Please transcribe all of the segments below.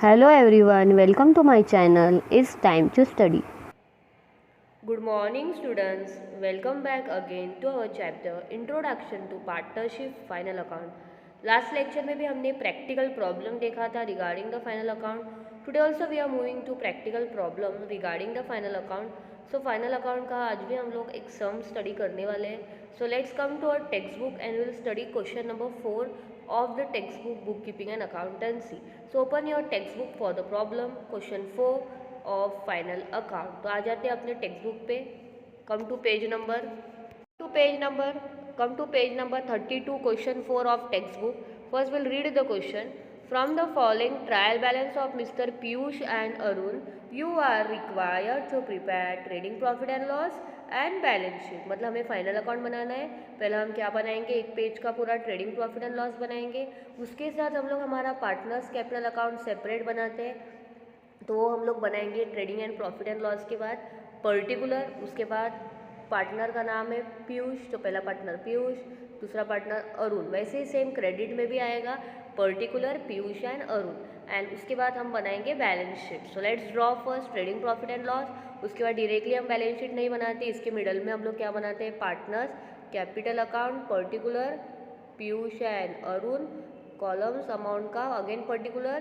Hello everyone, welcome to my channel. It's time to study. Good morning students, welcome back again to our chapter Introduction to Partnership Final Account. Last lecture में भी हमने practical problem देखा था regarding the final account. Today also we are moving to practical problem regarding the final account. So final account का आज भी हम लोग एक sum study करने वाले हैं. So let's come to our textbook and we'll study question number 4 of the textbook Bookkeeping and Accountancy. So open your textbook for the problem question 4 of final account. तो आ जाते हैं अपने टेक्स्ट बुक पे. Come to page number 32 question 4 of text book. First will read the question. From the following trial balance of mister Piyush and Arun you are required to prepare trading profit and loss and balance sheet. मतलब हमें final account बनाना है. पहले हम क्या बनाएंगे, एक page का पूरा ट्रेडिंग प्रॉफिट एंड लॉस बनाएंगे. उसके साथ हम लोग हमारा पार्टनर्स कैपिटल अकाउंट सेपरेट बनाते हैं. तो वो हम लोग बनाएंगे trading and profit and loss के बाद पर्टिकुलर. उसके बाद पार्टनर का नाम है पीयूष, तो पहला पार्टनर पीयूष, दूसरा पार्टनर अरुण. वैसे ही सेम क्रेडिट में भी आएगा particular Piyush and Arun. And उसके बाद हम बनाएंगे balance sheet. So let's draw first trading profit and loss. उसके बाद डायरेक्टली हम बैलेंस शीट नहीं बनाते, इसके मिडल में हम लोग क्या बनाते हैं, partners capital account particular Piyush and Arun. Columns amount का again particular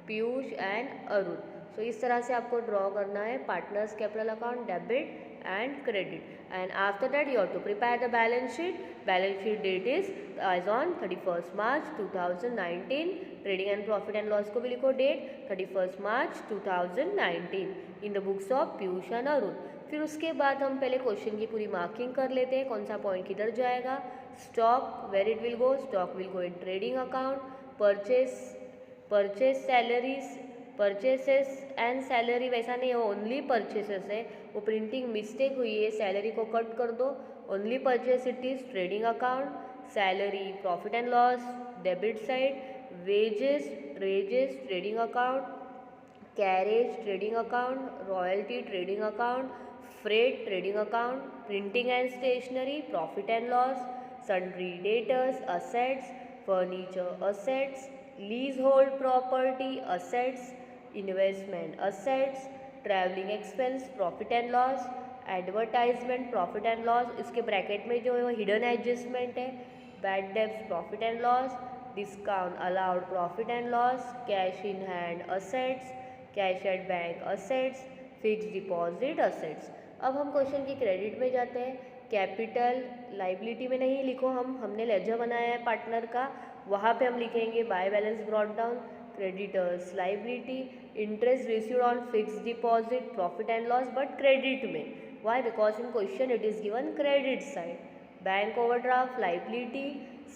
Piyush and Arun. So इस तरह से आपको ड्रॉ करना है partners capital account, debit and credit. And after that you have to prepare the balance sheet. Balance sheet date is as on 31 March 2019. Trading and profit and loss को भी लिखो date 31 March 2019 in the books of Piyush and Arun. फिर उसके बाद हम पहले question की पूरी मार्किंग कर लेते हैं, कौन सा पॉइंट किधर जाएगा. Stock where it will go, stock will go in trading account. Purchase salaries, purchases and salary वैसा नहीं है, ओनली परचेसेस है. वो प्रिंटिंग मिस्टेक हुई है, सैलरी को कट कर दो. Only purchase it is trading account. Salary profit and loss debit side. Wages trading account. Carriage trading account. Royalty trading account. Freight trading account. Printing and stationery profit and loss. Sundry debtors assets. Furniture assets. Leasehold property assets. Investment assets. Travelling expense profit and loss. Advertisement profit and loss. इसके bracket में जो है वो hidden adjustment है. Bad debts profit and loss. Discount allowed profit and loss. Cash in hand assets. Cash at bank assets. Fix deposit assets. अब हम question की credit में जाते हैं. कैपिटल लाइबिलिटी में नहीं लिखो, हमने लेजर बनाया है पार्टनर का, वहाँ पे हम लिखेंगे by balance brought down. Creditors liability. Interest received on fix deposit profit and loss but credit में. Why, because in question it is given credit side. Bank overdraft liability.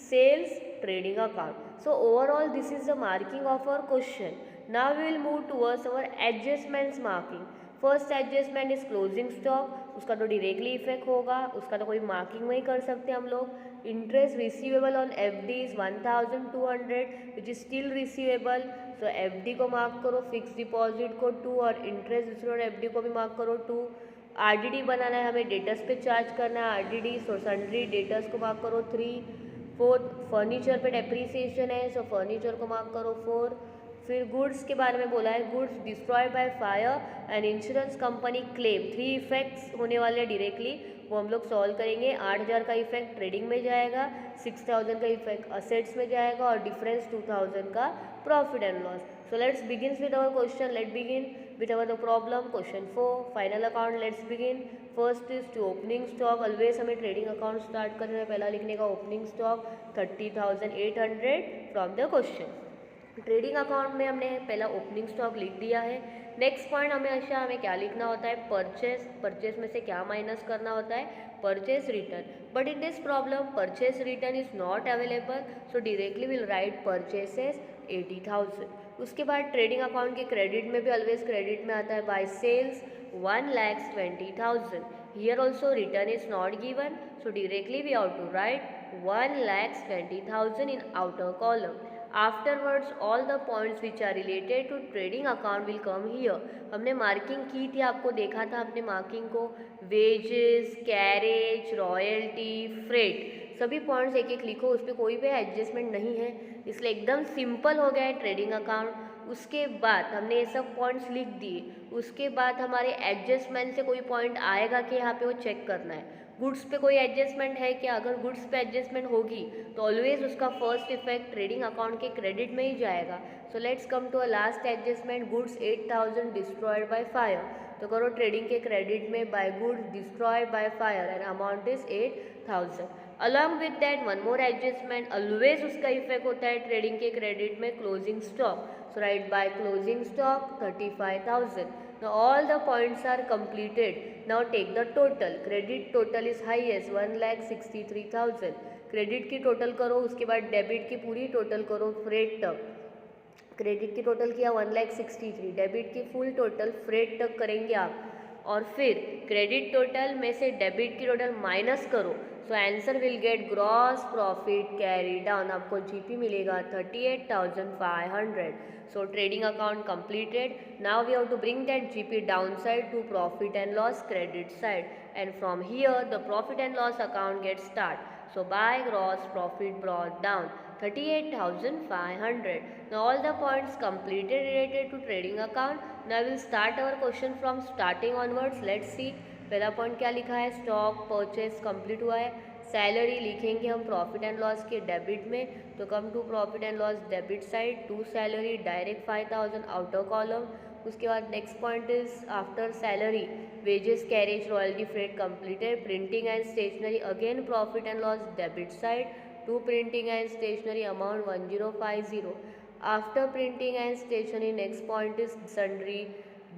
Sales trading account. So overall this is the marking of our question. Now we will move towards our adjustments marking. First adjustment is closing stock. उसका तो directly effect होगा, उसका तो कोई marking नहीं कर सकते हम लोग. Interest receivable on FD is 1200 which is still receivable. So FD को मार्क करो, फिक्स डिपॉजिट को 2 और इंटरेस्ट रिसीवेबल FD को भी मार्क करो 2. RDD बनाना है हमें, डेटर्स पे चार्ज करना है RDD. सो सन्ड्री डेटर्स को मार्क करो 3. फोर्थ फर्नीचर पे डेप्रीसिएशन है, सो फर्नीचर को मार्क करो 4. फिर गुड्स के बारे में बोला है, goods destroyed by fire and insurance company claim. 3 effects होने वाले हैं डायरेक्टली, वो हम लोग सॉल्व करेंगे. 8000 का इफेक्ट ट्रेडिंग में जाएगा, 6000 का इफेक्ट असेट्स में जाएगा और डिफरेंस 2000 का profit and loss. So let's begin with our question. Let begin with our the problem question 4 final account. let's begin. first is to opening stock. always हमें trading account start करना है, पहला लिखने का opening stock 30,800 from the question. Trading account में हमने पहला opening stock लिख दिया है. नेक्स्ट पॉइंट हमें क्या लिखना होता है, परचेस में से क्या माइनस करना होता है, purchase return. But in this problem purchase return is not available, so directly will write purchases 80,000. उसके बाद ट्रेडिंग अकाउंट के क्रेडिट में भी ऑलवेज क्रेडिट में आता है by sales 1,20,000. Here also return is not given, so directly we have to write 1,20,000 in outer column. Afterwards all the points which are related to trading account will come here. हमने marking की थी, आपको देखा था अपने marking को. Wages, carriage, royalty, freight, सभी points एक एक लिखो, उस पर कोई भी एडजस्टमेंट नहीं है, इसलिए एकदम सिंपल हो गया है ट्रेडिंग अकाउंट. उसके बाद हमने ये सब पॉइंट्स लिख दिए, उसके बाद हमारे एडजस्टमेंट से कोई पॉइंट आएगा कि यहाँ पे वो चेक करना है। गुड्स पे कोई एडजस्टमेंट है क्या? अगर गुड्स पे एडजस्टमेंट होगी तो ऑलवेज उसका फर्स्ट इफेक्ट ट्रेडिंग अकाउंट के क्रेडिट में ही जाएगा। So let's come to a last adjustment, goods 8000 destroyed by fire. तो करो ट्रेडिंग के क्रेडिट में by goods destroyed by fire and amount is 8000। Along with that one more adjustment, always उसका effect होता है ट्रेडिंग के क्रेडिट में, closing stock. So write by closing stock 35000। Now all the points are completed. Now take the total. Credit total is highest 1,63,000. Credit की total करो, उसके बाद debit की पूरी टोटल करो फ्रेट तक। क्रेडिट की टोटल किया 1,63,000, डेबिट की फुल टोटल फ्रेट तक करेंगे आप, और फिर क्रेडिट टोटल में से डेबिट की टोटल माइनस करो। So answer will get gross profit carry down, आपको जीपी मिलेगा 38,500। सो trading account completed. Now we have to bring that GP downside to profit and loss credit side, and from here the profit and loss account gets start. So by gross profit brought down 38,500. Now all the points completed related to trading account. Now we'll start our question from starting onwards. Let's see. पहला point क्या लिखा है? Stock purchase complete हुआ है। Salary लिखेंगे हम profit and loss के debit में, तो come to profit and loss debit side, to salary direct 5000 outer column. उसके बाद next point is after salary wages carriage royalty freight completed, printing and stationery again profit and loss debit side, to printing and stationery amount 1050। After printing and stationery next point is sundry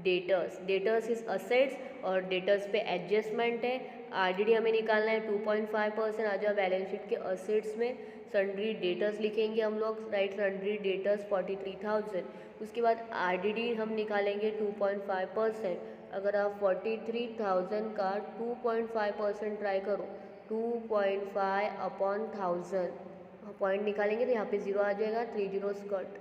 debtors. Debtors is assets और debtors पे adjustment है। RDD हमें निकालना है 2.5%, आ जाओ balance sheet के assets में। Sundry debtors लिखेंगे हम लोग, राइट, सन्ड्री डेटर्स 43,000। उसके बाद आरडीडी हम निकालेंगे 2.5%। अगर आप 43,000 का 2.5% ट्राई करो, 2.5 अपॉन 1000 पॉइंट निकालेंगे तो यहाँ पे 0 आ जाएगा, 3 जीरोस कट।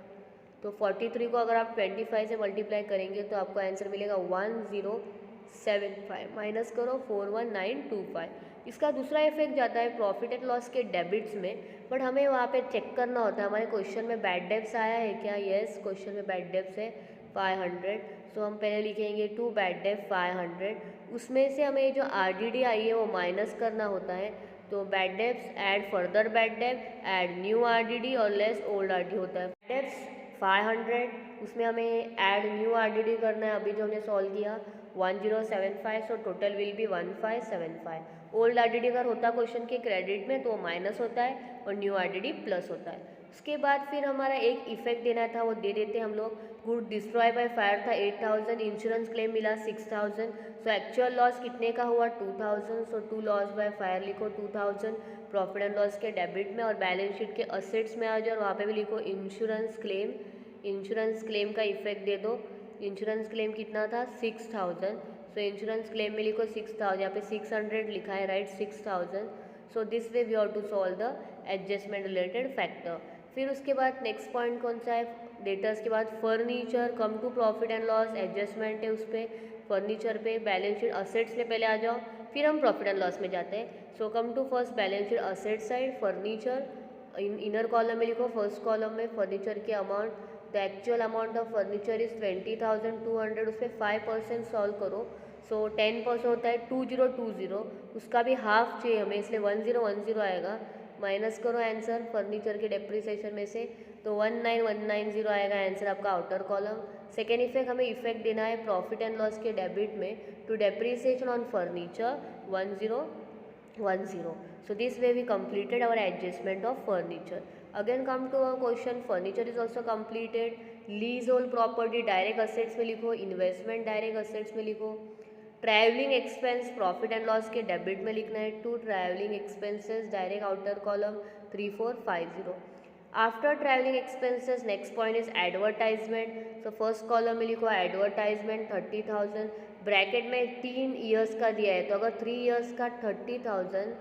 तो 43 को अगर आप 25 से मल्टीप्लाई करेंगे तो आपको आंसर मिलेगा 1075। माइनस करो 41925। इसका दूसरा इफेक्ट जाता है प्रॉफिट एंड लॉस के डेबिट्स में, बट हमें वहाँ पे चेक करना होता है हमारे क्वेश्चन में बैड डेब्ट्स आया है क्या। यस, क्वेश्चन में बैड डेब्ट्स है 500। सो हम पहले लिखेंगे टू बैड डेब्ट 500। उसमें से हमें जो आरडीडी आई है वो माइनस करना होता है। तो bad debts add further bad डेब्ट ऐड न्यू आरडीडी और लेस ओल्ड आरडीडी होता है। डेब्ट्स 500, उसमें हमें ऐड न्यू आरडीडी करना है, अभी जो हमने सॉल्व किया 1075। So total will be 1575। Old RDD अगर होता क्वेश्चन के क्रेडिट में तो माइनस होता है और न्यू आरडीडी प्लस होता है। उसके बाद फिर हमारा एक इफेक्ट देना था, वो दे देते हम लोग। गुड डिस्ट्रॉय बाय फायर था 8000, इंश्योरेंस क्लेम मिला 6000। सो एक्चुअल लॉस कितने का हुआ 2000। सो टू लॉस बाय फायर लिखो 2000 प्रॉफिट एंड लॉस के डेबिट में, और बैलेंस शीट के असेट्स में आ जाओ और वहाँ पे भी लिखो इंश्योरेंस क्लेम। इंश्योरेंस क्लेम का इफेक्ट दे दो। इंश्योरेंस क्लेम कितना था 6000। सो इंश्योरेंस क्लेम में लिखो 6000, यहाँ पे 600 लिखा है, right, 6000। So this way we have to solve the adjustment related factor. फिर उसके बाद नेक्स्ट पॉइंट कौन सा है? डेटर्स के बाद furniture, come to profit and loss, adjustment है उस पर, फर्नीचर पे। बैलेंस शीट असेट्स में पहले आ जाओ, फिर हम प्रॉफिट एंड लॉस में जाते हैं। So come to first balance sheet asset side, furniture inner column में लिखो, फर्स्ट कॉलम में फर्नीचर के amount. The actual amount of furniture is 20,200, उस पर 5% सॉल्व करो। सो 10% होता है 2020, उसका भी हाफ चाहिए हमें, इसलिए 1010 आएगा। माइनस करो आंसर फर्नीचर के डेप्रिसिएशन में से, तो 19190 आएगा आंसर आपका आउटर कॉलम। सेकेंड इफेक्ट हमें इफेक्ट देना है प्रॉफिट एंड लॉस के डेबिट में to depreciation on furniture 1010। So this way we completed our adjustment of furniture. Again come to our question, furniture is also completed. Leasehold property direct assets में लिखो, investment direct assets में लिखो। Travelling expense profit and loss के debit में लिखना है, to travelling expenses direct outer column 3450। After travelling expenses next point is advertisement. So first column में लिखो एडवर्टाइजमेंट 30,000, ब्रैकेट में 3 ईयर्स का दिया है, तो अगर 3 ईयर्स का 30,000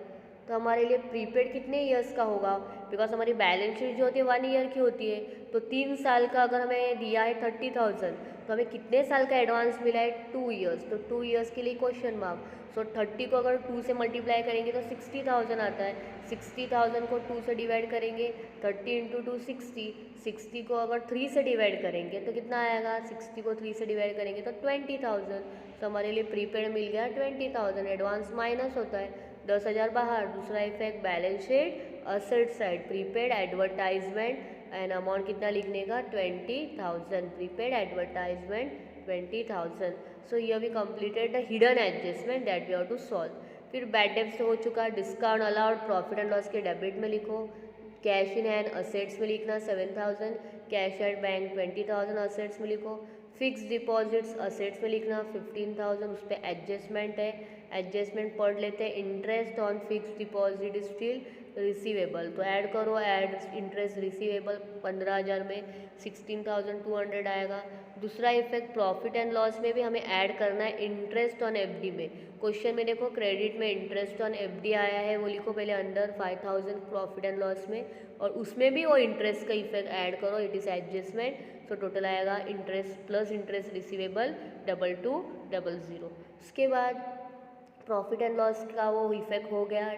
तो हमारे लिए प्रीपेड कितने ईयर्स का होगा, बिकॉज हमारी बैलेंस शीट जो होती है 1 ईयर की होती है, तो 3 साल का अगर हमें दिया है 30,000 तो हमें कितने साल का एडवांस मिला है 2 ईयर्स, तो 2 ईयर्स के लिए क्वेश्चन मार्क। सो 30 को अगर 2 से मल्टीप्लाई करेंगे तो 60,000 आता है, 60,000 को 2 से डिवाइड करेंगे, 30 इंटू 2 60, 60 को अगर 3 से डिवाइड करेंगे तो कितना आएगा, 60 को 3 से डिवाइड करेंगे तो 20,000। तो हमारे लिए प्रीपेड मिल गया 20,000, एडवांस माइनस होता है 10,000 बाहर। दूसरा effect balance sheet asset side, prepaid advertisement and amount कितना लिखने का 20,000, prepaid advertisement 20,000। So here we completed the hidden adjustment that we have to solve. फिर बैड डेब्ट्स हो चुका, discount allowed profit and loss के डेबिट में लिखो, cash in hand assets में लिखना 7,000, कैश एट बैंक 20,000 असेट्स में लिखो, फिक्स डिपॉजिट्स असेट्स में लिखना 15,000, उस पर एडजस्टमेंट है, एडजस्टमेंट पढ़ लेते हैं। Interest on fix deposit still receivable, तो ऐड करो, ऐड इंटरेस्ट रिसीवेबल 15,000 में 16,200 आएगा। दूसरा इफेक्ट प्रॉफिट एंड लॉस में भी हमें ऐड करना है इंटरेस्ट ऑन एफडी में। क्वेश्चन में देखो क्रेडिट में इंटरेस्ट ऑन एफडी आया है, वो लिखो पहले अंडर 5,000 प्रॉफिट एंड लॉस में, और उसमें भी वो इंटरेस्ट का इफेक्ट ऐड करो, इट इज़ एडजस्टमेंट। तो टोटल आएगा इंटरेस्ट प्लस इंटरेस्ट रिसीवेबल 2200। उसके बाद प्रॉफिट एंड लॉस का वो इफेक्ट हो गया।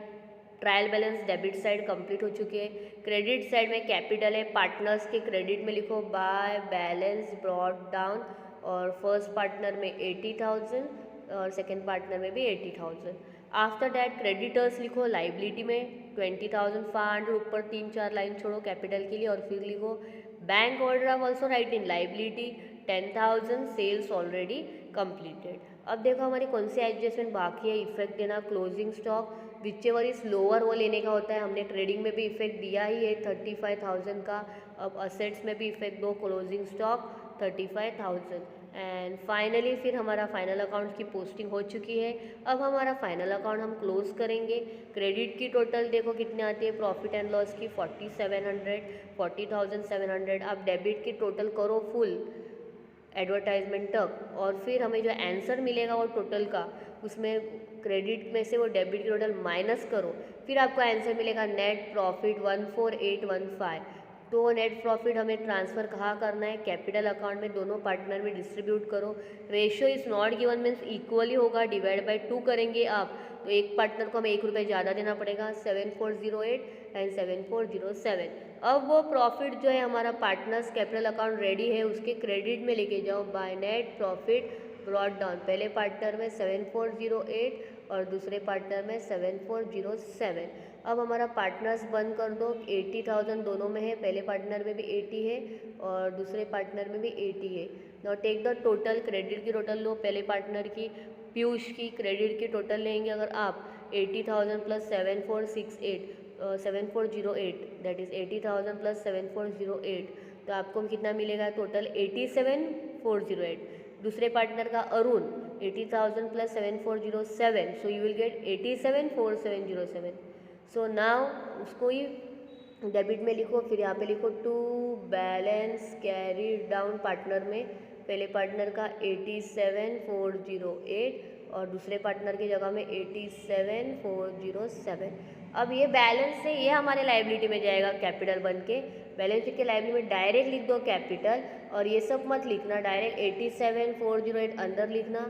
Trial balance debit side complete हो चुकी है। क्रेडिट साइड में कैपिटल है, पार्टनर्स के क्रेडिट में लिखो बाय बैलेंस ब्रॉट डाउन, और फर्स्ट पार्टनर में 80,000 और सेकेंड पार्टनर में भी 80,000। आफ्टर डैट क्रेडिटर्स लिखो लाइबिलिटी में 20,500, ऊपर 3-4 लाइन छोड़ो कैपिटल के लिए, और फिर लिखो bank overdraft also write in liability 10,000, sales already completed. अब देखो हमारी कौन सी एडजस्टमेंट बाकी है, इफेक्ट देना closing stock whichever is lower वो लेने का होता है, हमने ट्रेडिंग में भी इफेक्ट दिया ही है 35,000 का। अब असेट्स में भी इफेक्ट दो, क्लोजिंग स्टॉक 35,000। एंड फाइनली फिर हमारा फाइनल अकाउंट की पोस्टिंग हो चुकी है। अब हमारा फाइनल अकाउंट हम क्लोज करेंगे। क्रेडिट की टोटल देखो कितनी आती है प्रॉफिट एंड लॉस की 40,700। अब डेबिट की टोटल करो फुल एडवर्टाइजमेंट तक, और फिर हमें जो आंसर मिलेगा वो टोटल का, उसमें क्रेडिट में से वो डेबिट की टोटल माइनस करो, फिर आपको आंसर मिलेगा नेट प्रॉफिट 14815। तो नेट प्रॉफिट हमें ट्रांसफ़र कहाँ करना है, कैपिटल अकाउंट में दोनों पार्टनर में डिस्ट्रीब्यूट करो। Ratio is not given means equally होगा, डिवाइड बाय 2 करेंगे आप, तो एक पार्टनर को हमें 1 रुपये ज़्यादा देना पड़ेगा, 7408 एंड 7407। अब वो प्रॉफिट जो है हमारा पार्टनर्स कैपिटल अकाउंट रेडी है, उसके क्रेडिट में लेके जाओ by net profit brought down, पहले पार्टनर में 7408 और दूसरे पार्टनर में 7407। अब हमारा पार्टनर्स बंद कर दो, 80,000 दोनों में है, पहले पार्टनर में भी 80 है और दूसरे पार्टनर में भी 80 है। Now take the total, credit की टोटल लो, पहले पार्टनर की पीयूष की क्रेडिट की टोटल लेंगे अगर आप 80,000 प्लस 7408 दैट इज़ 80,000 प्लस 7408, तो आपको कितना मिलेगा टोटल 87,408। दूसरे पार्टनर का Arun 80,000 plus 7407, so you will get 87,4707। So now उसको ही डेबिट में लिखो, फिर यहाँ पे लिखो to balance carry down partner में, पहले पार्टनर का 87,408 और दूसरे पार्टनर की जगह में 87,407। अब ये बैलेंस है, ये हमारे लाइबिलिटी में जाएगा कैपिटल बन के, बैलेंस शीट के लाइबिलिटी में डायरेक्ट लिख दो कैपिटल, और ये सब मत लिखना, डायरेक्ट 87,408 अंदर लिखना,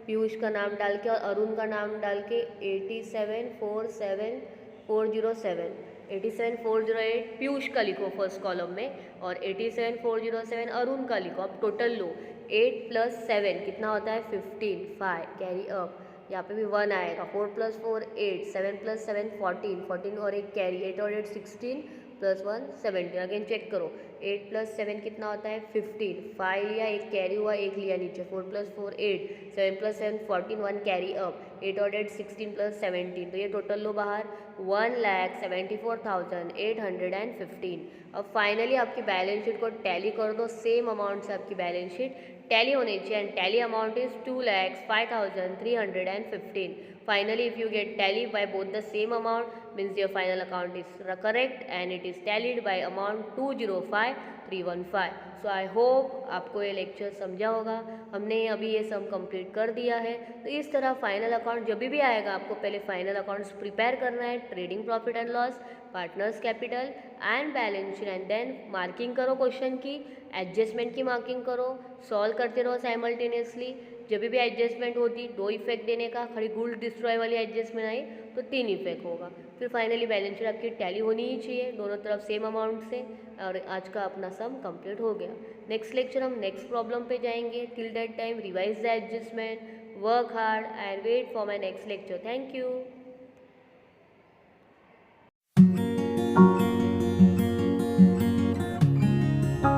पीयूष का नाम डाल के और अरुण का नाम डाल के 87,407 87,408 पीयूष का लिखो फर्स्ट कॉलम में, और 87,407 अरुण का लिखो। अब टोटल लो, 8 + 7 कितना होता है 15, 5 कैरी अप, यहाँ पे भी 1 आएगा, 4 + 4 8, 7 + 7 14, 14 और एक कैरी, 8 और 8 16 + 1 17। अगेन चेक करो, 8 + 7 कितना होता है 15, 5 लिया, एक कैरी हुआ, एक लिया नीचे, 4 + 4 8, 7 + 7 14, 1 कैरी अप, 8 और 8 16 + 17, तो ये टोटल लो बाहर 1,74,815। अब फाइनली आपकी बैलेंस शीट को टैली कर दो, सेम अमाउंट से आपकी बैलेंस शीट टैली होनी चाहिए, and tally amount is 2,05,315। Finally, if you get tally by both the same amount, means your final account is correct and it is tallied by amount 205. 315। So I hope आपको ये lecture समझा होगा। हमने अभी ये sum complete कर दिया है। तो इस तरह फाइनल अकाउंट जब भी आएगा आपको पहले फाइनल अकाउंट्स प्रिपेयर करना है, trading profit and loss, partners capital and balance sheet, and then marking करो क्वेश्चन की, एडजस्टमेंट की मार्किंग करो, सॉल्व करते रहो साइमल्टेनियसली। जब भी एडजस्टमेंट होती 2 इफेक्ट देने का, खड़ी गुड डिस्ट्रॉय वाली एडजस्टमेंट आई तो 3 इफेक्ट होगा। फिर फाइनली बैलेंस शीट आपकी टैली होनी ही चाहिए दोनों तरफ सेम अमाउंट से। और आज का अपना सम कंप्लीट हो गया। नेक्स्ट लेक्चर हम नेक्स्ट प्रॉब्लम पे जाएंगे। Till that time revise the adjustment, work hard and wait for my next lecture. Thank you.